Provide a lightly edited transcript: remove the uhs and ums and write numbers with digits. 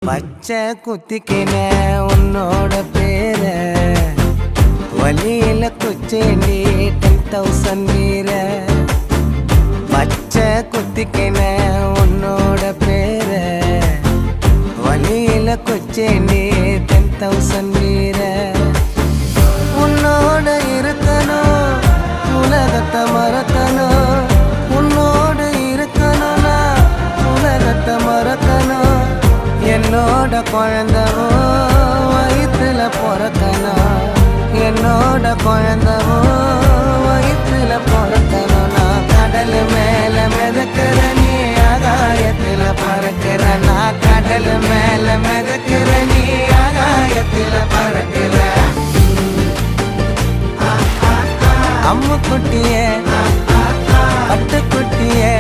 பச்சை குத்திக்கின உன்னோட பேர வலியில குச்சேண்டி 10,000 வீர பச்சை குத்திக்கின உன்னோட பேர வலியில குச்சேண்டி 10,000 வீர உன்னோட இருக்கணும் உலகத்தை மறக்கணும் உன்னோட இருக்கணும்னா உலகத்தை மறக்கணும் என்னோட குழந்தவோ வயிற்றுல பிறக்கணும் என்னோட குழந்தவோ வயிற்றுல பிறக்கணும் நான் கடல் மேல மிதக்கிற நீ ஆகாயத்துல பறக்கிற நான் கடல் மேல மிதக்கிற நீ ஆகாயத்துல பறக்கிற அம்மு குட்டியே பட்டு குட்டியே